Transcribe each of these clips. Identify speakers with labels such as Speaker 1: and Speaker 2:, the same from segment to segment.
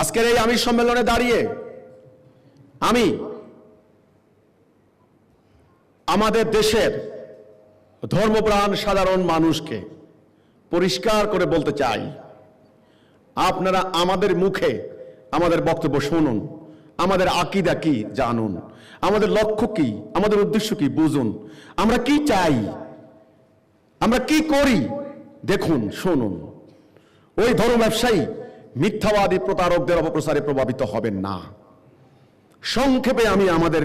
Speaker 1: আজকের এই আমির সম্মেলনে দাঁড়িয়ে আমি আমাদের দেশের ধর্মপ্রাণ সাধারণ মানুষকে পরিষ্কার করে বলতে চাই, আপনারা আমাদের মুখে আমাদের বক্তব্য শুনুন, আমাদের আকীদা কি জানুন, আমাদের লক্ষ্য কি, আমাদের উদ্দেশ্য কি বুঝুন, আমরা কি চাই, আমরা কি করি দেখুন, শুনুন। ওই ধর্ম ব্যবসায়ী মিথ্যাবাদী প্রতারকদের অপপ্রচারে প্রভাবিত হবেন না। সংক্ষেপে আমি আমাদের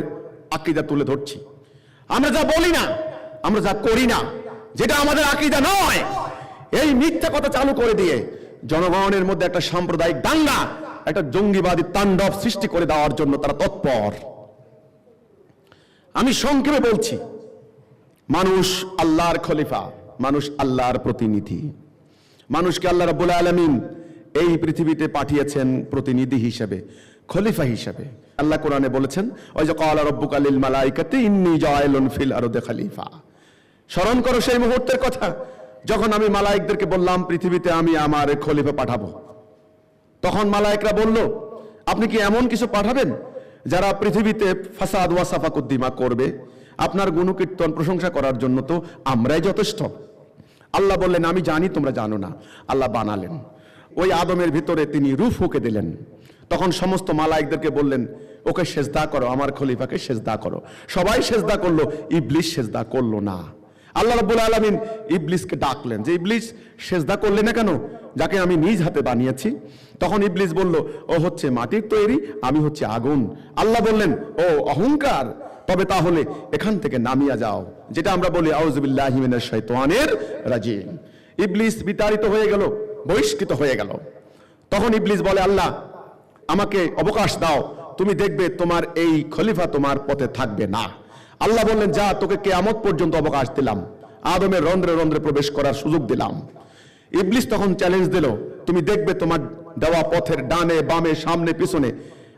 Speaker 1: আকীদা তুলে ধরছি। আমরা যা বলি না, আমরা যা করি না, যেটা আমাদের আকীদা নয়, এই মিথ্যা কথা চালু করে দিয়ে জনগণের মধ্যে একটা সাম্প্রদায়িক দাঙ্গা, একটা জঙ্গিবাদী তাণ্ডব সৃষ্টি করে দেওয়ার জন্য তারা তৎপর। আমি সংক্ষেপে বলছি, মানুষ আল্লাহর খলিফা, মানুষ আল্লাহর প্রতিনিধি। মানুষকে আল্লাহ রাব্বুল আলামিন এই পৃথিবীতে পাঠিয়েছেন প্রতিনিধি হিসেবে, খলিফা হিসেবে। আল্লাহ কোরআনে বলেছেন, ওই যে ক্বালা রাব্বুকা লিল মালাইকাতি ইন্নী জাইলুন ফিল আরদি খলিফা। স্মরণ করো সেই মুহূর্তের কথা যখন আমি মালায়েকদেরকে বললাম পৃথিবীতে আমি আমার খলিফা পাঠাবো। তখন মালায়েকরা বলল, আপনি কি এমন কিছু পাঠাবেন যারা পৃথিবীতে ফাসাদ ওয়া সাফাকুদ্দিমা করবে? আপনার গুণকীর্তন প্রশংসা করার জন্য তো আমরাই যথেষ্ট। আল্লাহ বললেন, আমি জানি তোমরা জানো না। আল্লাহ বানালেন, ওই আদমের ভিতরে তিনি রূহ ফুঁকে দিলেন। তখন সমস্ত মালায়েকদেরকে বললেন, ওকে সেজদা করো, আমার খলিফাকে সেজদা করো। সবাই সেজদা করলো, ইবলিস সেজদা করলো না। আল্লাহ রাব্বুল আলামিন ইবলিসকে ডাকলেন যে, ইবলিস সেজদা করলে না কেন, যাকে আমি নিজ হাতে বানিয়েছি? তখন ইবলিস বলল, ও হচ্ছে মাটির তৈরি, আমি হচ্ছে আগুন। আল্লাহ বললেন, ও অহংকার, তবে তাহলে এখান থেকে নামিয়া যাও, যেটা আমরা বলি আউযু বিল্লাহি মিনাশ শাইতানির রাজিম। ইবলিস বিতাড়িত হয়ে গেল, বহিষ্কৃত হয়ে গেল। তখন ইবলিস বলে, আল্লাহ আমাকে অবকাশ দাও, তুমি দেখবে তোমার এই খলিফা তোমার পথে থাকবে না। আল্লাহ বললেন, যা, তোকে কিয়ামত পর্যন্ত অবকাশ দিলাম, আদমের রন্ধ্রে রন্ধ্রে প্রবেশ করার সুযোগ দিলাম। ইবলিস তখন চ্যালেঞ্জ দিল, তুমি দেখবে তোমার দেওয়া পথের ডানে বামে সামনে পিছনে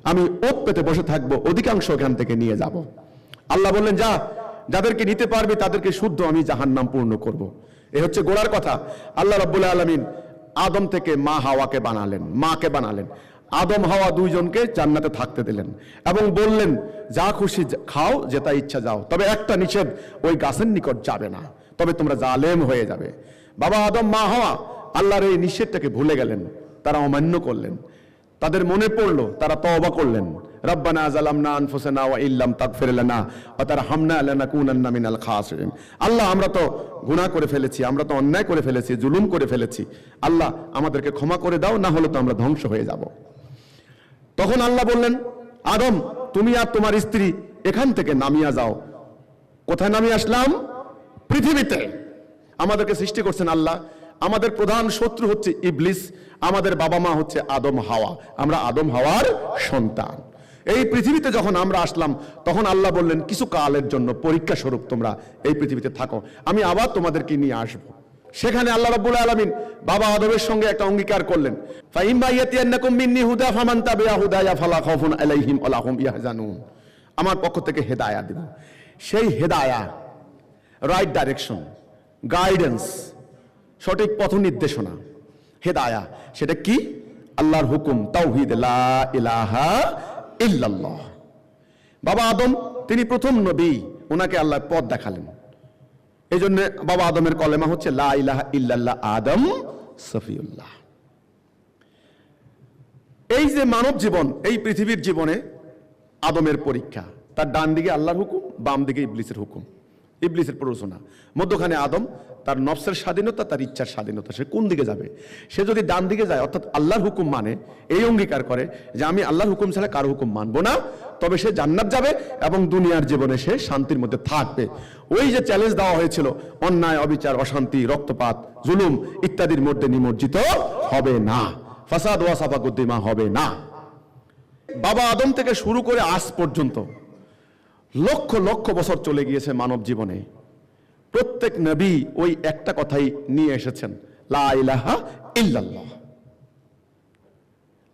Speaker 1: আমি ওত পেতে বসে থাকবো, অধিকাংশ এখান থেকে নিয়ে যাব। আল্লাহ বললেন, যা, যাদেরকে নিতে পারবে তাদেরকে শুদ্ধ আমি জাহান্নাম পূর্ণ করব। এ হচ্ছে গোড়ার কথা। আল্লাহ রাব্বুল আলামিন আদম থেকে মা হাওয়াকে বানালেন, মাকে বানালেন। আদম হাওয়া দুইজনকে জান্নাতে থাকতে দিলেন এবং বললেন, যা খুশি খাও, যেটা ইচ্ছা যাও, তবে একটা নিষেধ, ওই গাছের নিকট যাবে না, তবে তোমরা জালেম হয়ে যাবে। বাবা আদম মা হাওয়া আল্লাহর এই নিষেধটাকে ভুলে গেলেন, তারা অমান্য করলেন। তাদের মনে পড়লো, তারা তওবা করলেন, রব্বানা যালামনা আনফুসানা ওয়া ইল্লাম তাগফির লানা ওয়া তারহামনা লানাকুনান্না মিনাল খাসিরিন। আল্লাহ, আমরা তো গুনাহ করে ফেলেছি, আমরা তো অন্যায় করে ফেলেছি, জুলুম করে ফেলেছি। আল্লাহ আমাদেরকে ক্ষমা করে দাও, না হলে তো আমরা ধ্বংস হয়ে যাব। তখন আল্লাহ বললেন, আদম তুমি আর তোমার স্ত্রী এখান থেকে নামিয়া যাও। কোথায় নামিয়ে আসলাম? পৃথিবীতে। আমাদেরকে সৃষ্টি করছেন আল্লাহ। আমাদের প্রধান শত্রু হচ্ছে ইবলিস, আমাদের বাবা মা হচ্ছে আদম হাওয়া, আমরা আদম হাওয়ার সন্তান। এই পৃথিবীতে যখন আমরা আসলাম, তখন আল্লাহ বললেন, কিছু কালের জন্য পরীক্ষা স্বরূপ তোমরা এই পৃথিবীতে থাকো, আমি আবার তোমাদেরকে নিয়ে আসবো। সেখানে আল্লাহ রাব্বুল আলামিন বাবা আদমের সঙ্গে একটা অঙ্গীকার করলেন, ফাইম্মা ইয়াতিয়ান্নাকুম মিন্নি হুদা ফামান তাবিআ হুদায়া ফালা খাউফুন আলাইহিম ওয়ালা হুম ইয়াহজানুন। আমার পক্ষ থেকে হেদায়া দেব। সেই হেদায়া, রাইট ডাইরেকশন, গাইডেন্স, সঠিক পথ নির্দেশনা, হেদায়া, সেটা কি? আল্লাহর হুকুম, তাওহীদ, লা ইলাহা ইল্লাল্লাহ। বাবা আদম তিনি প্রথম নবী, ওনাকে আল্লাহ পথ দেখালেন। এই জন্য বাবা আদমের কলেমা হচ্ছে লা ইলাহা ইল্লাল্লাহ আদম সফিউল্লাহ। এই যে মানব জীবন, এই পৃথিবীর জীবনে আদমের পরীক্ষা। তার ডান দিকে আল্লাহর হুকুম, বাম দিকে ইবলিসের হুকুম, ইবলিসের প্ররোচনা, মধ্যখানে আদম, তার নফসের স্বাধীনতা, তার ইচ্ছার স্বাধীনতা। সে কোন দিকে যাবে? সে যদি ডান দিকে যায়, অর্থাৎ আল্লাহর হুকুম মানে, এই অঙ্গীকার করে যে আমি আল্লাহর হুকুম ছাড়া কারো হুকুম মানবো না, তবে সে জান্নাত যাবে এবং দুনিয়ার জীবনে সে শান্তির মধ্যে থাকবে। ওই যে চ্যালেঞ্জ দেওয়া হয়েছিল, অন্যায়, অবিচার, অশান্তি, রক্তপাত, জুলুম ইত্যাদির মধ্যে নিমজ্জিত হবে না, ফাসাদ ওয়া সাফাকুদ্দিমা হবে না। বাবা আদম থেকে শুরু করে আজ পর্যন্ত লক্ষ লক্ষ বছর চলে গিয়েছে মানব জীবনে। প্রত্যেক নবী ওই একটা কথাই নিয়ে এসেছেন, লা ইলাহা ইল্লাল্লাহ।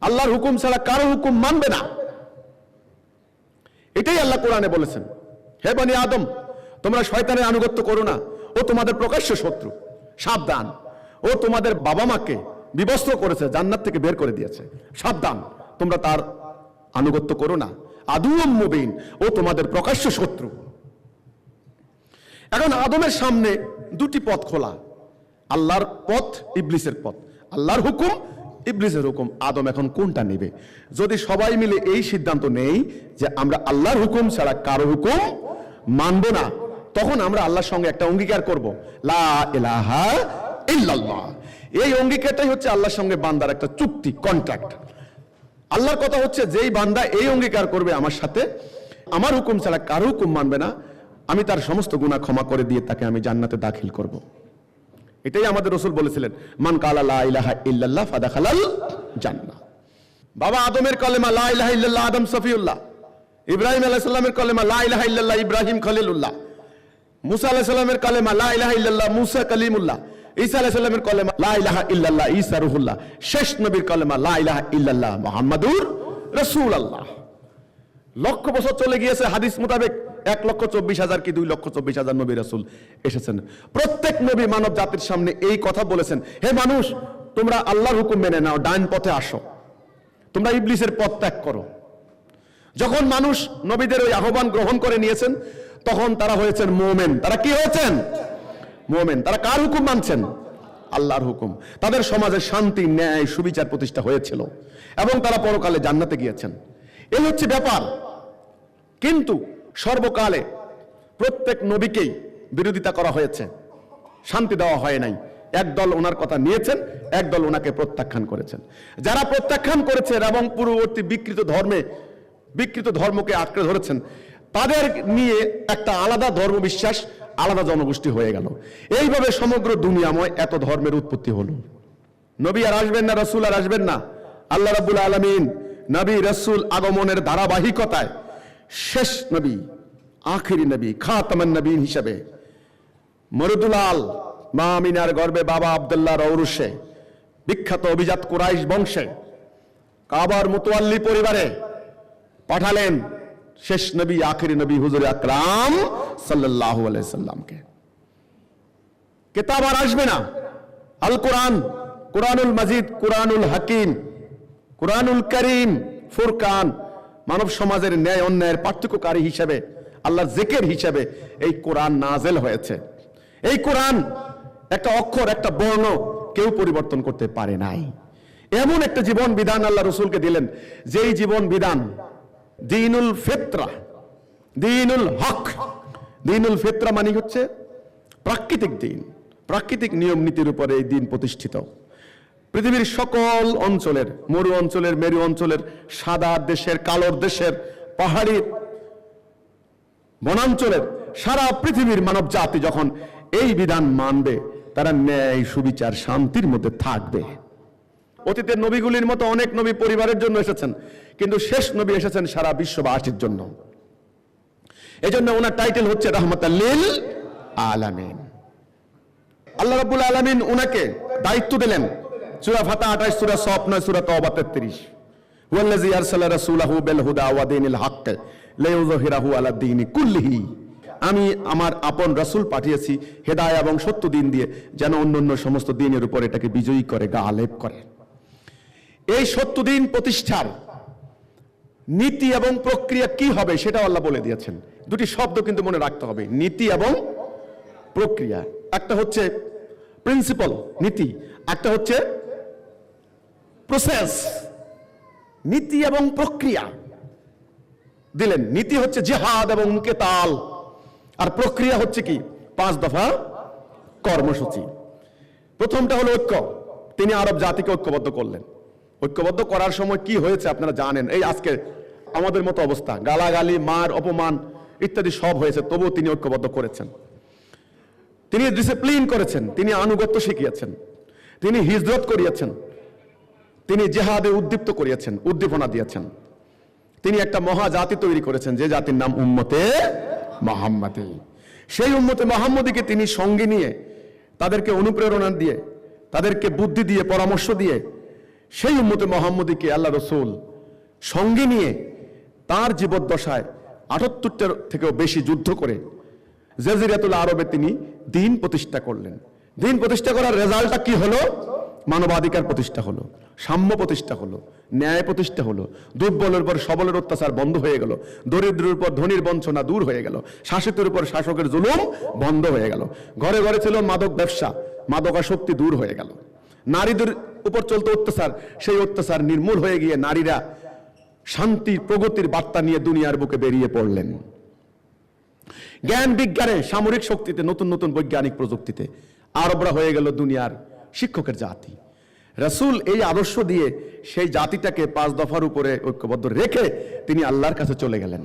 Speaker 1: আল্লাহর হুকুম ছাড়া কারো হুকুম মানবে না, এটাই আল্লাহ কোরআনে বলেছেন। হে বনি আদম, তোমরা শয়তানের আনুগত্য করো না, ও তোমাদের প্রকাশ্য শত্রু, সাবধান। ও তোমাদের বাবা মাকে বিবস্ত্র করেছে, জান্নাত থেকে বের করে দিয়েছে, সাবধান। তোমরা তার আনুগত্য করো না। আদুউম মুবিন, ও তোমাদের প্রকাশ্য শত্রু। এখন আদমের সামনে দুটি পথ খোলা, আল্লাহর পথ, ইবলিসের পথ। আল্লাহর হুকুম, ইবলিসের হুকুম। আদম এখন কোনটা নেবে? যদি সবাই মিলে এই সিদ্ধান্ত নেই যে আমরা আল্লাহর হুকুম ছাড়া কারো হুকুম মানব না, তখন আমরা আল্লাহর সঙ্গে একটা অঙ্গীকার করব, লা ইলাহা ইল্লাল্লাহ। এই অঙ্গীকারটাই হচ্ছে আল্লাহর সঙ্গে বান্দার একটা চুক্তি, কন্ট্রাক্ট। আল্লাহর কথা হচ্ছে, যেই বান্দা এই অঙ্গীকার করবে আমার সাথে, আমার হুকুম ছাড়া কারো হুকুম মানবে না, আমি তার সমস্ত গুনাহ ক্ষমা করে দিয়ে তাকে আমি জান্নাতে দাখিল করব। এটাই আমাদের রাসূল বলেছিলেন, মান কালা লা ইলাহা ইল্লাল্লাহ ফাদাখালাল জান্নাহ। বাবা আদমের কলেমা লা ইলাহা ইল্লাল্লাহ, আদম সফিউল্লাহ। ইব্রাহিম আলাইহিস সালামের কলেমা লা ইলাহা ইল্লাল্লাহ, ইব্রাহিম খলিলুল্লাহ। মুসা আলাইহিস সালামের কলেমা লা ইলাহা ইল্লাল্লাহ, মুসা কালিমুল্লাহ। ঈসা আলাইহিস সালামের কলেমা লা ইলাহা ইল্লাল্লাহ, ঈসা রুহুল্লাহ। শেষ নবীর কলেমা লা ইলাহা ইল্লাল্লাহ, মুহাম্মাদুর রাসূলুল্লাহ। লক্ষ বছর চলে গিয়েছে, হাদিস মোতাবেক 1,24,000 কি 2,24,000 নবী রাসূল এসেছেন। প্রত্যেক নবী মানব জাতির সামনে এই কথা বলেছেন, হে মানুষ, তোমরা আল্লাহর হুকুম মেনে নাও, ডান পথে আসো, তোমরা ইবলিসের পথ ত্যাগ করো। যখন মানুষ নবীদের ওই আহ্বান গ্রহণ করে নিয়েছেন, তখন তারা হয়েছেন মুমিন। তারা কি হয়েছেন? মুমিন। তারা কার হুকুম মানছেন? আল্লাহর হুকুম। তাদের সমাজে শান্তি, ন্যায়, সুবিচার প্রতিষ্ঠা হয়েছিল এবং তারা পরকালে জান্নাতে গিয়েছেন। এই হচ্ছে ব্যাপার। কিন্তু সর্বকালে প্রত্যেক নবীকেই বিরোধিতা করা হয়েছে, শান্তি দেওয়া হয় নাই। একদল ওনার কথা নিয়েছেন, একদল ওনাকে প্রত্যাখ্যান করেছেন। যারা প্রত্যাখ্যান করেছেন এবং পূর্ববর্তী বিকৃত ধর্মকে আঁকড়ে ধরেছেন, তাদের নিয়ে একটা আলাদা ধর্ম বিশ্বাস, আলাদা জনগোষ্ঠী হয়ে গেল। এইভাবে সমগ্র দুনিয়াময় এত ধর্মের উৎপত্তি হলো। নবী আর আসবেন না, রাসূল আর আসবেন না। আল্লাহ রাব্বুল আলামিন নবী রাসূল আগমনের ধারাবাহিকতায় শেষ নবী, আখিরি নবী, খাতামান নবীন হিসাবে মরুদুলাল মা আমিনার গর্ভে বাবা আব্দুল্লাহর ঔরসে, বিখ্যাত অভিজাত কুরাইশ বংশে, কাবার মুতাওয়াল্লি পরিবারে পাঠালেন শেষ নবী, আখিরি নবী হুজুর আকরাম সাল্লাল্লাহু আলাইহি সাল্লামকে। কিতাব আর আসবে না। আল কোরআন, কোরআনুল মাজিদ, কোরআনুল হাকিম, কোরআনুল করিম, ফুরকান, মানব সমাজের ন্যায় অন্যায়ের পার্থক্যকারী হিসেবে, আল্লাহর জিকির হিসেবে এই কোরআন নাজেল হয়েছে। এই কোরআন একটা অক্ষর, একটা বর্ণ কেউ পরিবর্তন করতে পারে নাই। এমন একটা জীবন বিধান আল্লাহ রাসূলকে দিলেন, যেই জীবন বিধান দ্বীনুল ফিতরা, দ্বীনুল হক। দ্বীনুল ফিতরা মানে হচ্ছে প্রাকৃতিক দিন, প্রাকৃতিক নিয়ম নীতির উপরে এই দিন প্রতিষ্ঠিত। পৃথিবীর সকল অঞ্চলের, মরু অঞ্চলের, মেরু অঞ্চলের, সাদা দেশের, কালোর দেশের, পাহাড়ি বনাঞ্চলের, সারা পৃথিবীর মানব জাতি যখন এই বিধান মানবে, তারা ন্যায়, সুবিচার, শান্তির মধ্যে থাকবে। অতীতের নবীগুলির মতো অনেক নবী পরিবারের জন্য এসেছেন, কিন্তু শেষ নবী এসেছেন সারা বিশ্ববাসীর জন্য। এজন্য ওনার টাইটেল হচ্ছে রাহমাতাল লিল আলামিন। আল্লাহ রাব্বুল আলামিন ওনাকে দায়িত্ব দিলেন। সূরা ফাতিহা 28, সূরা সফ 9, সূরা তাওবা 33। ওয়াল্লাযী আরসালা রাসূলাহু বিল হুদা ওয়া দীনিল হক লিইয়ুযহিরাহু আলা দীনি কুল্লিহি। আমি আমার আপন রাসূল পাঠিয়েছি হেদায়েত এবং সত্য দিন দিয়ে, যেন অন্যান্য সমস্ত দিনের উপর এটাকে বিজয়ী করে, গালেব করে। এই সত্য দিন প্রতিষ্ঠার নীতি এবং প্রক্রিয়া কি হবে সেটাও আল্লাহ বলে দিয়েছেন। দুটি শব্দ কিন্তু মনে রাখতে হবে, নীতি এবং প্রক্রিয়া। একটা হচ্ছে প্রিন্সিপাল, নীতি, একটা হচ্ছে প্রসেস। নীতি এবং প্রক্রিয়া দিলেন। নীতি হচ্ছে জিহাদ এবং কেতাল, আর প্রক্রিয়া হচ্ছে কি? 5 দফা কর্মসূচি। প্রথমটা হলো ঐক্য। তিনি আরব জাতিকে ঐক্যবদ্ধ করলেন। ঐক্যবদ্ধ করার সময় কি হয়েছে আপনারা জানেন। এই আজকে আমাদের মতো অবস্থা, গালাগালি, মার, অপমান ইত্যাদি সব হয়েছে, তবুও তিনি ঐক্যবদ্ধ করেছেন। তিনি ডিসিপ্লিন করেছেন, তিনি আনুগত্য শিখিয়েছেন, তিনি হিজরত করিয়েছেন, তিনি জিহাদে উদ্দীপ্ত করিয়েছেন, উদ্দীপনা দিয়েছেন। তিনি একটা মহা জাতি তৈরি করেছেন, যে জাতির নাম উম্মতে মুহাম্মাদি। সেই উম্মতে মুহাম্মাদিকে তিনি সঙ্গে নিয়ে, তাদেরকে অনুপ্রেরণা দিয়ে, তাদেরকে বুদ্ধি দিয়ে, পরামর্শ দিয়ে, সেই উম্মতে মুহাম্মাদিকে আল্লাহ রাসূল সঙ্গে নিয়ে তার জীবদ্দশায় 78টার থেকেও বেশি যুদ্ধ করে জাজিরাতুল আরবে তিনি দ্বীন প্রতিষ্ঠা করলেন। দ্বীন প্রতিষ্ঠা করার রেজাল্টটা কি হলো? মানবাধিকার প্রতিষ্ঠা হলো, সাম্য প্রতিষ্ঠা হলো, ন্যায় প্রতিষ্ঠা হলো, দুর্বলের উপর সবলের অত্যাচার বন্ধ হয়ে গেল, দরিদ্রের উপর ধনীর বঞ্চনা দূর হয়ে গেল, শাসিতের উপর শাসকের জুলুম বন্ধ হয়ে গেল, ঘরে ঘরে ছিল মাদক ব্যবসা, মাদকাসক্তি দূর হয়ে গেল, নারীদের উপর চলতো অত্যাচার, সেই অত্যাচার নির্মূল হয়ে গিয়ে নারীরা শান্তির প্রগতির বার্তা নিয়ে দুনিয়ার বুকে বেরিয়ে পড়লেন। জ্ঞান বিজ্ঞানে, সামরিক শক্তিতে, নতুন নতুন বৈজ্ঞানিক প্রযুক্তিতে আরবরা হয়ে গেল দুনিয়ার শিক্ষকের জাতি। রাসূল এই আদর্শ দিয়ে সেই জাতিটাকে 5 দফার উপরে ঐক্যবদ্ধ রেখে তিনি আল্লাহর কাছে চলে গেলেন।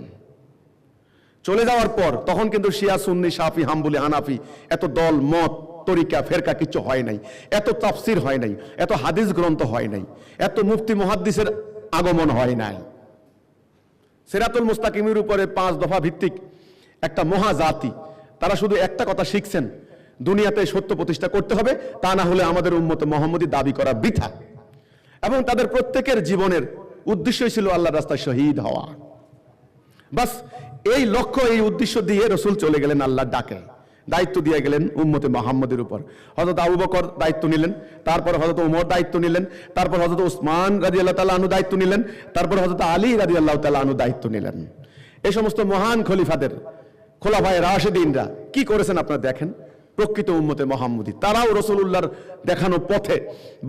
Speaker 1: চলে যাওয়ার পর তখন কিন্তু শিয়া, সুন্নি, শাফি, হাম্বলি, হানাফি এত দল মত তরিকা ফেরকা কিছু হয় নাই, এত তাফসির হয় নাই, এত হাদিস গ্রন্থ হয় নাই, এত মুফতি মুহাদ্দিসের আগমন হয় নাই। সিরাতুল মুস্তাকিমের উপরে 5 দফা ভিত্তিক একটা মহাজাতি, তারা শুধু একটা কথা শিখছেন, দুনিয়াতে সত্য প্রতিষ্ঠা করতে হবে, তা না হলে আমাদের উম্মত মুহাম্মদী দাবি করা বৃথা। এবং তাদের প্রত্যেকের জীবনের উদ্দেশ্যই ছিল আল্লাহর রাস্তায় শহীদ হওয়া। বাস এই লক্ষ্য, এই উদ্দেশ্য দিয়ে রাসূল চলে গেলেন আল্লাহর ডাকে। দায়িত্ব দিয়ে গেলেন উম্মতে মুহাম্মদের উপর। হযরত আবু বকর দায়িত্ব নিলেন, তারপর হযরত ওমর দায়িত্ব নিলেন, তারপর হযরত উসমান রাদিয়াল্লাহু তাআলা আনহু দায়িত্ব নিলেন, তারপর হযরত আলী রাদিয়াল্লাহু তাআলা আনহু দায়িত্ব নিলেন। এই সমস্ত মহান খলিফাদের, খোলাফায়ে রাশিদিনরা কি করেছেন আপনারা দেখেন। প্রকৃত উম্মতে মুহাম্মদী তারাও রাসূলুল্লাহর দেখানো পথে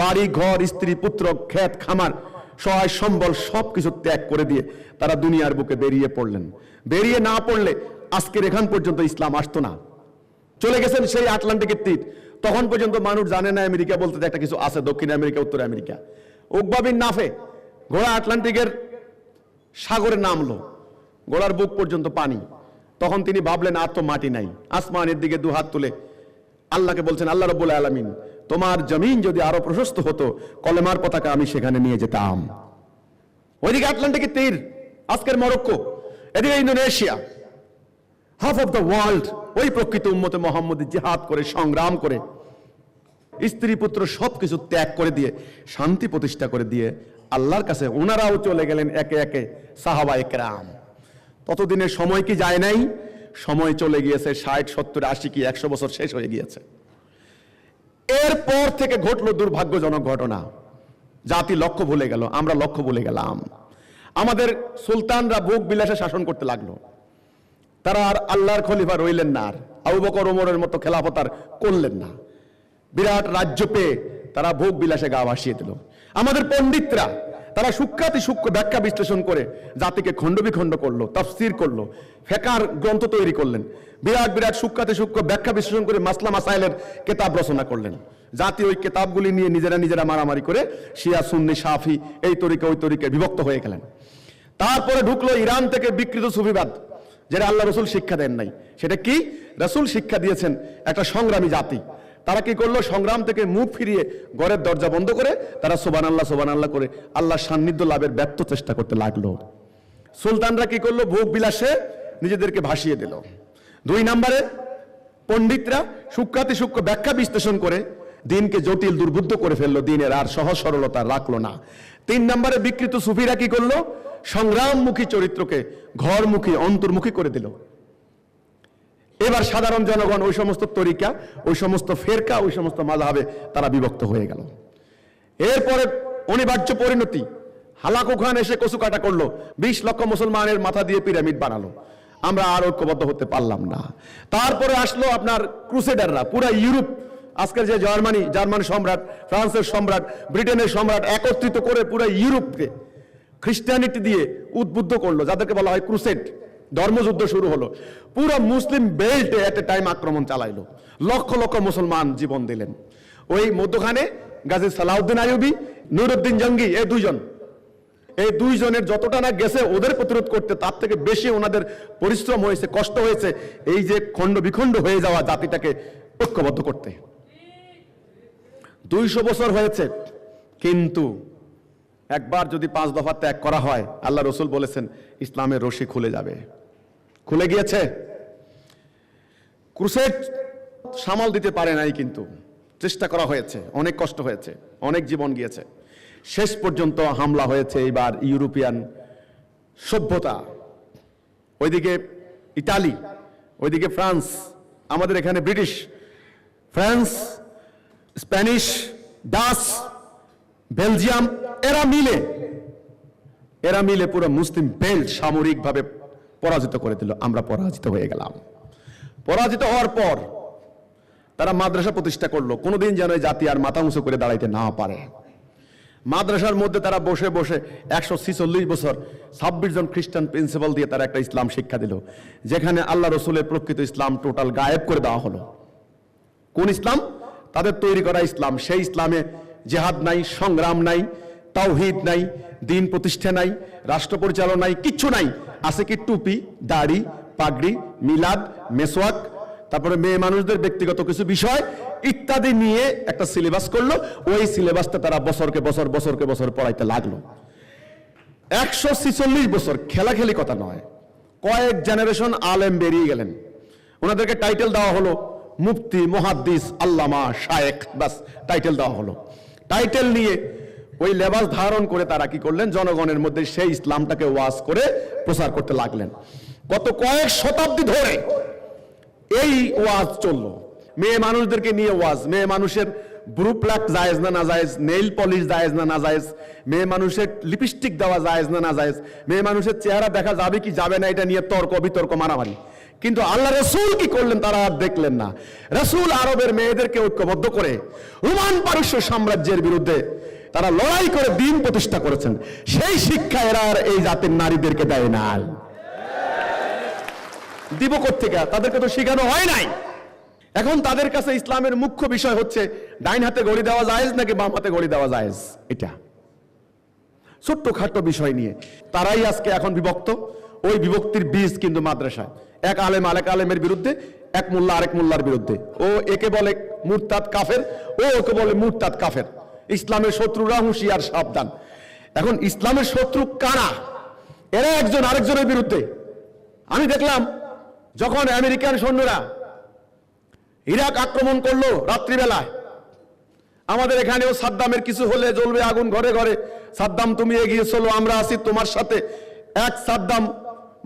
Speaker 1: বাড়ি ঘর, স্ত্রী পুত্র, ক্ষেত খামার, সহায় সম্বল সবকিছু ত্যাগ করে দিয়ে তারা দুনিয়ার বুকে বেরিয়ে পড়লেন। বেরিয়ে না পড়লে আজকের এখান পর্যন্ত ইসলাম আসতো না। চলে গেছেন সেই আটলান্টিকের তীর, তখন পর্যন্ত মানুষ জানে না আমেরিকা বলতে একটা কিছু আছে, দক্ষিণ আমেরিকা, উত্তর আমেরিকা। উকবা বিন নাফে ঘোড়া আটলান্টিকের সাগরে নামলো, ঘোড়ার বুক পর্যন্ত পানি। তখন তিনি ভাবলেন আর তো মাটি নাই, আসমানের দিকে দুহাত তুলে আল্লাহকে বলছেন, আল্লাহ রাব্বুল আলামিন তোমার জমিন যদি আরো প্রশস্ত হতো, কলেমার পতাকা আমি সেখানে নিয়ে যেতাম। ওইদিকে আটলান্টিকের তীর, আজকের মরক্কো, এদিকে Indonesia, half of the world ওই প্রকৃত উম্মতে মুহাম্মদী জিহাদ করে, সংগ্রাম করে, স্ত্রী পুত্র সবকিছু ত্যাগ করে দিয়ে, শান্তি প্রতিষ্ঠা করে দিয়ে আল্লাহর কাছে ওনারাও চলে গেলেন একে একে সাহাবায়ে কেরাম। ততদিনের সময় কি যায় নাই? সময় চলে গিয়েছে 60, 70, 80 কি 100 বছর শেষ হয়ে গিয়েছে। এরপর থেকে ঘটলো দুর্ভাগ্যজনক ঘটনা, জাতি লক্ষ্য ভুলে গেল, আমরা লক্ষ্য ভুলে গেলাম। আমাদের সুলতানরা ভোগ বিলাসে শাসন করতে লাগলো, তারা আর আল্লাহর খলিফা রইলেন না, আর আবু বকর ওমরের মতো খেলাফত আর করলেন না। বিরাট রাজ্য পেয়ে তারা ভোগ বিলাসে গা ভাসিয়ে দিল। আমাদের পণ্ডিতরা তারা সূক্ষ্মাতি সূক্ষ্ম ব্যাখ্যা বিশ্লেষণ করে জাতিকে খণ্ড বিখণ্ড করলো, তাফসীর করলো, ফিকহের গ্রন্থ তৈরি করলেন, বিরাট বিরাট সূক্ষ্মাতি সূক্ষ্ম ব্যাখ্যা বিশ্লেষণ করে মাসলা মাসাইলের কিতাব রচনা করলেন। জাতি ওই কিতাবগুলি নিয়ে নিজেরা মারামারি করে শিয়া, সুন্নি, শাফি, এই তরিকা ওই তরিকায় বিভক্ত হয়ে গেলেন। তারপরে ঢুকলো ইরান থেকে বিকৃত সুফিবাদ, যেটা আল্লাহ রাসূল শিক্ষা দেন নাই। সেটা কি? রাসূল শিক্ষা দিয়েছেন একটা সংগ্রামী জাতি। তারা কি করলো? সংগ্রাম থেকে মুখ ফিরিয়ে ঘরের দরজা বন্ধ করে তারা সুবহানাল্লাহ করে আল্লাহর সান্নিধ্য লাভের ব্যর্থ চেষ্টা করতে লাগলো। সুলতানরা কি করলো? ভোগ বিলাসে নিজেদেরকে ভাসিয়ে দিল। 2 নম্বরে পণ্ডিতরা সূক্ষ্মাতি সূক্ষ্ম ব্যাখ্যা বিশ্লেষণ করে দিনকে জটিল দুর্বুদ্ধ করে ফেললো, দিনের আর সহজ সরলতা রাখলো না। 3 নম্বরে বিকৃত সুফিরা কি করলো? সংগ্রামমুখী চরিত্রকে ঘরমুখী, অন্তর্মুখী করে দিল। এবার সাধারণ জনগণ ওই সমস্ত তরিকা, ওই সমস্ত ফেরকা, ওই সমস্ত মাযহাবে তারা বিভক্ত হয়ে গেল। এরপরে অনিবার্য পরিণতি, হালাকু খান এসে কচু কাটা করলো, 20 লক্ষ মুসলমানের মাথা দিয়ে পিরামিড বানালো। আমরা আর ঐক্যবদ্ধ হতে পারলাম না। তারপরে আসলো আপনার ক্রুসেডাররা, পুরা ইউরোপ, আজকের যে জার্মান সম্রাট, ফ্রান্সের সম্রাট, ব্রিটেনের সম্রাট একত্রিত করে পুরা ইউরোপকে খ্রিস্টানিটি দিয়ে উদ্বুদ্ধ করলো, যাদেরকে বলা হয় ক্রুসেড। ধর্মযুদ্ধ শুরু হলো, পুরো মুসলিম বেল্টে এট এ টাইম আক্রমণ চালাইলো, লক্ষ লক্ষ মুসলমান জীবন দিলেন। ওই মধ্যখানে গাজী সালাউদ্দিন আইয়ুবী, নুরউদ্দিন জঙ্গি, এই দুইজনের যতটা না গেছে ওদের প্রতিরোধ করতে, তার থেকে বেশি ওনাদের পরিশ্রম হয়েছে, কষ্ট হয়েছে এই যে খণ্ড বিখণ্ড হয়ে যাওয়া জাতিটাকে ঐক্যবদ্ধ করতে। 200 বছর হয়েছে, কিন্তু একবার যদি 5 দফা ত্যাগ করা হয়, আল্লাহ রাসূল বলেছেন ইসলামের রশি খুলে যাবে। খুলে গিয়েছে। ক্রুসেড সামাল দিতে পারে নাই, কিন্তু চেষ্টা করা হয়েছে, অনেক কষ্ট হয়েছে, অনেক জীবন গিয়েছে। শেষ পর্যন্ত হামলা হয়েছে এবার ইউরোপিয়ান সভ্যতা, ওইদিকে ইতালি, ওইদিকে ফ্রান্স, আমাদের এখানে British, France, Spanish, Dutch, Belgium, এরা মিলে পুরো মুসলিম বেল্ট সামরিকভাবে পরাজিত করে দিল। আমরা পরাজিত হয়ে গেলাম। পরাজিত হওয়ার পর তারা মাদ্রাসা প্রতিষ্ঠা করলো, কোনোদিন যেন এই জাতি আর মাথা উঁচু করে দাঁড়াইতে না পারে। মাদ্রাসার মধ্যে তারা বসে বসে 146 বছর 26 জন খ্রিস্টান প্রিন্সিপাল দিয়ে তারা একটা ইসলাম শিক্ষা দিল, যেখানে আল্লাহ রসুলের প্রকৃত ইসলাম টোটাল গায়েব করে দেওয়া হলো। কোন ইসলাম? তাদের তৈরি করা ইসলাম। সেই ইসলামে জেহাদ নাই, সংগ্রাম নাই, তাওহীদ নাই, দিন প্রতিষ্ঠা নাই, রাষ্ট্র পরিচালনা নাই, কিচ্ছু নাই। আছে কি? টুপি, দাড়ি, পাগড়ি, মিলাদ, মেসওয়াক, তারপরে মেয়ে মানুষদের ব্যক্তিগত কিছু বিষয় ইত্যাদি নিয়ে একটা সিলেবাস করলো। ওই সিলেবাসটা তারা বছরকে বছর পড়াইতে লাগলো। 146 বছর, খেলাখেলি কথা নয়। কয়েক জেনারেশন আলেম বেরিয়ে গেলেন, ওনাদেরকে টাইটেল দেওয়া হলো মুফতি, মুহাদ্দিস, আল্লামা, শায়েখ, বাস টাইটেল দেওয়া হলো। টাইটেল নিয়ে ওই লেবাস ধারণ করে তারা কি করলেন? জনগণের মধ্যে সেই ইসলামটাকে ওয়াজ করে প্রচার করতে লাগলেন। গত কয়েক শতাব্দী ধরে এই ওয়াজ চললো। মেয়ে মানুষদেরকে নিয়ে ওয়াজ, মেয়ে মানুষের ব্রু প্লাক জায়েজ না নাজায়েজ, নেইল পলিশ জায়েজ না নাজায়েজ, মেয়ে মানুষের লিপস্টিক দেওয়া জায়েজ না নাজায়েজ, মেয়ে মানুষের চেহারা দেখা যাবে কি যাবে না, এটা নিয়ে তর্ক বিতর্ক, মারামারি। কিন্তু আল্লাহ রসুল কি করলেন? তারা আর দেখলেন না। রসুল আরবের মেয়েদেরকে ঐক্যবদ্ধ করে রোমান পারস্য সাম্রাজ্যের বিরুদ্ধে তারা লড়াই করে দিন প্রতিষ্ঠা করেছেন। সেই শিক্ষা এরা আর এই জাতির নারীদেরকে দেয় নাই। দিব কোত্থেকে? তাদেরকে তো শেখানো হয় নাই। এখন তাদের কাছে ইসলামের মুখ্য বিষয় হচ্ছে ডাইন হাতে ঘড়ি দেওয়া জায়েজ নাকি বাম হাতে ঘড়ি দেওয়া জায়েজ। এটা ছোট্টখাট্ট বিষয় নিয়ে তারাই আজকে এখন বিভক্ত। ওই বিভক্তির বীজ কিন্তু মাদ্রাসায়। এক আলেম আরেক আলেমের বিরুদ্ধে, এক মোল্লা আরেক মোল্লার বিরুদ্ধে। ও একে বলে মুরতাদ কাফের, ও ওকে বলে মুরতাদ কাফের। ইসলামের শত্রুরা হুঁশিয়ার, সাবধান। এখন ইসলামের শত্রু কারা? এরা একজন আরেকজনের বিরুদ্ধে। আমি দেখলাম যখন আমেরিকান সৈন্যরা ইরাক আক্রমণ করলো রাত্রিবেলায়, আমাদের এখানেও সাদ্দামের কিছু হলে জ্বলবে আগুন ঘরে ঘরে, সাদ্দাম তুমি এগিয়ে চলো, আমরা আছি তোমার সাথে। এক সাদ্দাম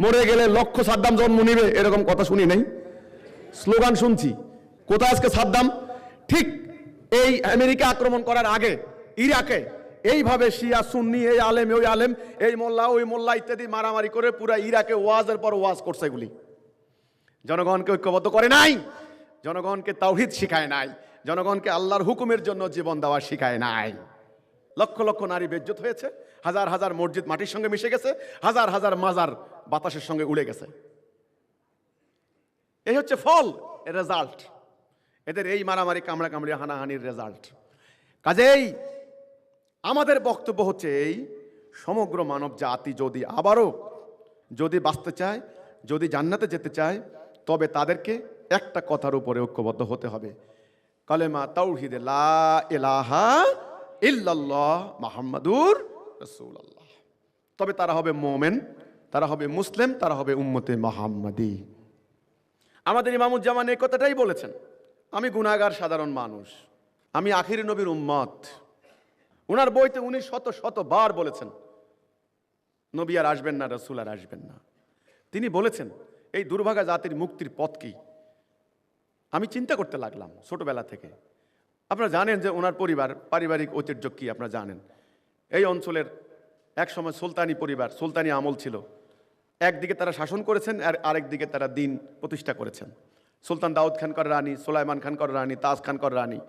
Speaker 1: মরে গেলে লক্ষ সাদ্দাম জন্ম নিবে, এরকম কথা শুনি নাই, স্লোগান শুনছি। কোথায় আজকে সাদ্দাম? ঠিক এই আমেরিকা আক্রমণ করার আগে ইরাকে এইভাবে শিয়া সুন্নি, এই আলেম ওই আলেম, এই মোল্লা ওই মোল্লা ইত্যাদি মারামারি করে পুরা ইরাকে ওয়াজের পর ওয়াজ করছে। এগুলি জনগণকে ঐক্যবদ্ধ করে নাই, জনগণকে তাওহীদ শিখায় নাই, জনগণকে আল্লাহর হুকুমের জন্য জীবন দেওয়া শিখায় নাই। লক্ষ লক্ষ নারী বেজ্জত হয়েছে, হাজার হাজার মসজিদ মাটির সঙ্গে মিশে গেছে, হাজার হাজার মাজার বাতাসের সঙ্গে উড়ে গেছে। এই হচ্ছে ফল, এর রেজাল্ট, এদের এই মারামারি কামড়া কামড়ি হানাহানির রেজাল্ট। কাজেই আমাদের বক্তব্য হচ্ছে এই, সমগ্র মানব জাতি যদি আবারও যদি বাঁচতে চায়, যদি জান্নাতে যেতে চায়, তবে তাদেরকে একটা কথার উপরে ঐক্যবদ্ধ হতে হবে, কালেমা তাওহীদ লা ইলাহা ইল্লাল্লাহ মুহাম্মাদুর রাসূলুল্লাহ। তবে তারা হবে মুমিন, তারা হবে মুসলিম, তারা হবে উম্মতে মুহাম্মাদি। আমাদের ইমামুজ্জামান এই কথাটাই বলেছেন, আমি গুনাহগার সাধারণ মানুষ, আমি আখির নবীর উম্মত। উনার বইতে উনি শত শতবার বলেছেন নবী আর আসবেন না, রাসূল আর আসবেন না। তিনি বলেছেন এই দুর্ভাগা জাতির মুক্তির পথ কি? আমি চিন্তা করতে লাগলাম ছোটবেলা থেকে। আপনারা জানেন যে ওনার পরিবার, পারিবারিক ঐতিহ্য কি আপনারা জানেন। এই অঞ্চলের এক সময় সুলতানি পরিবার, সুলতানি আমল ছিল। একদিকে তারা শাসন করেছেন আর আরেকদিকে তারা দিন প্রতিষ্ঠা করেছেন। সুলতান দাউদ খানকর রানী, সুলাইমান খানকর রানী, তাজ খানকর রানী।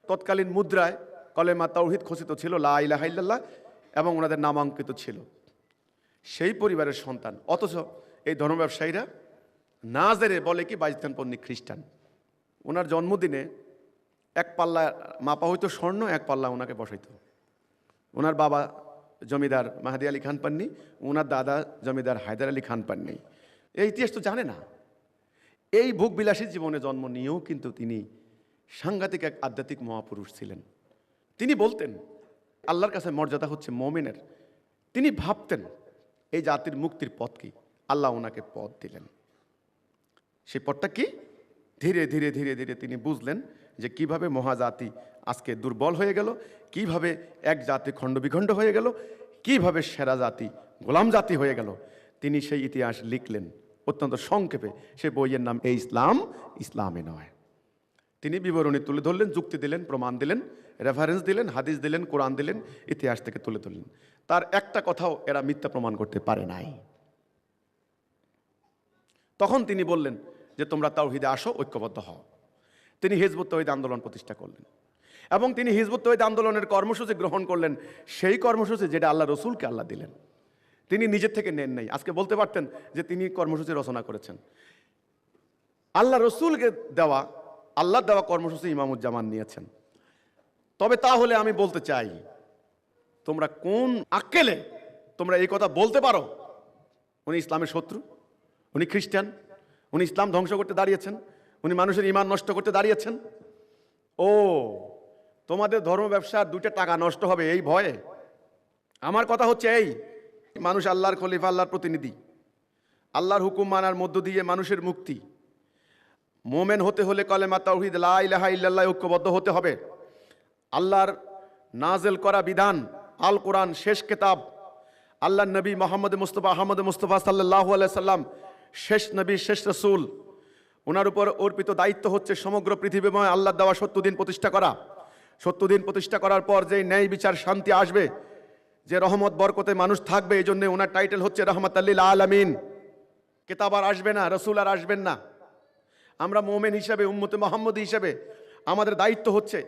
Speaker 1: তৎকালীন মুদ্রায় কলেমা তাওহীদ খচিত ছিল, লা ইলাহা ইল্লাল্লাহ, এবং ওনাদের নামাঙ্কিত ছিল। সেই পরিবারের সন্তান, অথচ এই ধর্ম ব্যবসায়ীরা নাজেরে বলে কি বাইজেন্টাইনপন্থী খ্রিস্টান। ওনার জন্মদিনে এক পাল্লা মাপা হইতো স্বর্ণ, এক পাল্লা ওনাকে বসাইতো। ওনার বাবা জমিদার মাহাদি আলী খান পান্নি, ওনার দাদা জমিদার হায়দার আলী খান পান্নি। এই ইতিহাস তো জানে না। এই ভোগবিলাসী জীবনে জন্ম নিয়েও কিন্তু তিনি সাংঘাতিক এক আধ্যাত্মিক মহাপুরুষ ছিলেন। তিনি বলতেন আল্লাহর কাছে মর্যাদা হচ্ছে মুমিনের। তিনি ভাবতেন এই জাতির মুক্তির পথ কি, আল্লাহ ওনাকে পথ দিলেন। সেই পথটা কি? ধীরে ধীরে ধীরে ধীরে তিনি বুঝলেন যে কিভাবে মহাজাতি আজকে দুর্বল হয়ে গেল, কিভাবে এক জাতি খণ্ডবিখণ্ড হয়ে গেল, কিভাবে সেরা জাতি গোলাম জাতি হয়ে গেল। তিনি সেই ইতিহাস লিখলেন অত্যন্ত সংক্ষেপে। সে বইয়ের নাম এই ইসলাম, ইসলামে নয়। তিনি বিবরণী তুলে ধরলেন, যুক্তি দিলেন, প্রমাণ দিলেন, রেফারেন্স দিলেন, হাদিস দিলেন, কোরআন দিলেন, ইতিহাস থেকে তুলে তুললেন। তার একটা কথাও এরা মিথ্যা প্রমাণ করতে পারে নাই। তখন তিনি বললেন যে তোমরা তাওহীদে আসো, ঐক্যবদ্ধ হও। তিনি হিজবুত তাওহীদ আন্দোলন প্রতিষ্ঠা করলেন এবং তিনি হিজবুত তাওহীদ আন্দোলনের কর্মসূচি গ্রহণ করলেন, সেই কর্মসূচি যেটা আল্লাহ রসুলকে আল্লাহ দিলেন, তিনি নিজের থেকে নেন নাই। আজকে বলতে পারতেন যে তিনি কর্মসূচি রচনা করেছেন। আল্লাহ রসুলকে দেওয়া, আল্লাহ দেওয়া কর্মসূচি ইমামুজ্জামান নিয়েছেন। তবে তাহলে আমি বলতে চাই, তোমরা কোন আক্কেলে তোমরা এই কথা বলতে পারো উনি ইসলামের শত্রু, উনি খ্রিস্টান, উনি ইসলাম ধ্বংস করতে দাঁড়িয়েছেন, উনি মানুষের ঈমান নষ্ট করতে দাঁড়িয়েছেন? ও, তোমাদের ধর্ম ব্যবসার 2টা টাকা নষ্ট হবে এই ভয়ে? আমার কথা হচ্ছে এই, মানুষ আল্লাহর খলিফা, আল্লাহর প্রতিনিধি, আল্লাহর হুকুম মানার মধ্য দিয়ে মানুষের মুক্তি। মোমেন হতে হলে কালেমা তাওহীদ লা ইলাহা ইল্লাল্লাহ ঐক্যবদ্ধ হতে হবে। আল্লাহর নাজেল করা বিধান আল কোরআন, শেষ কিতাব, আল্লাহর নবী মোহাম্মদ মুস্তাফা আহমদ মুস্তাফা সাল্লাল্লাহু আলাইহি সাল্লাম, শেষ নবী, শেষ রাসূল, ওনার উপর অর্পিত দায়িত্ব হচ্ছে সমগ্র পৃথিবীময় আল্লাহর দেওয়া 70 দিন প্রতিষ্ঠা করা। 70 দিন প্রতিষ্ঠা করার পর যে ন্যায় বিচার, শান্তি আসবে, যে রহমত বরকতে মানুষ থাকবে, এই জন্য ওনার টাইটেল হচ্ছে রাহমাতাল লিল আলামিন। কিতাব আর আসবে না, রাসূল আর আসবেন না। আমরা মুমিন হিসাবে, উম্মতে মুহাম্মদী হিসাবে আমাদের দায়িত্ব হচ্ছে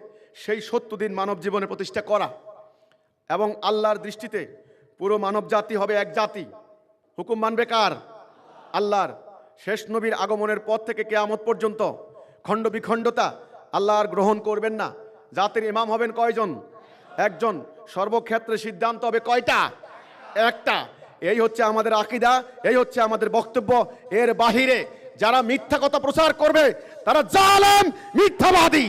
Speaker 1: সেই 70 দিন মানব জীবনে প্রতিষ্ঠা করা এবং আল্লাহর দৃষ্টিতে পুরো মানব জাতি হবে এক জাতি। হুকুম মানবে কার? আল্লাহর। শেষ নবীর আগমনের পর থেকে কিয়ামত পর্যন্ত খণ্ড বিখণ্ডতা আল্লাহ আর গ্রহণ করবেন না। জাতির ইমাম হবেন কয়জন? একজন। সর্বক্ষেত্রে সিদ্ধান্ত হবে কয়টা? একটা। এই হচ্ছে আমাদের আকীদা, এই হচ্ছে আমাদের বক্তব্য। এর বাহিরে যারা মিথ্যা কথা প্রচার করবে তারা জালেম, মিথ্যাবাদী।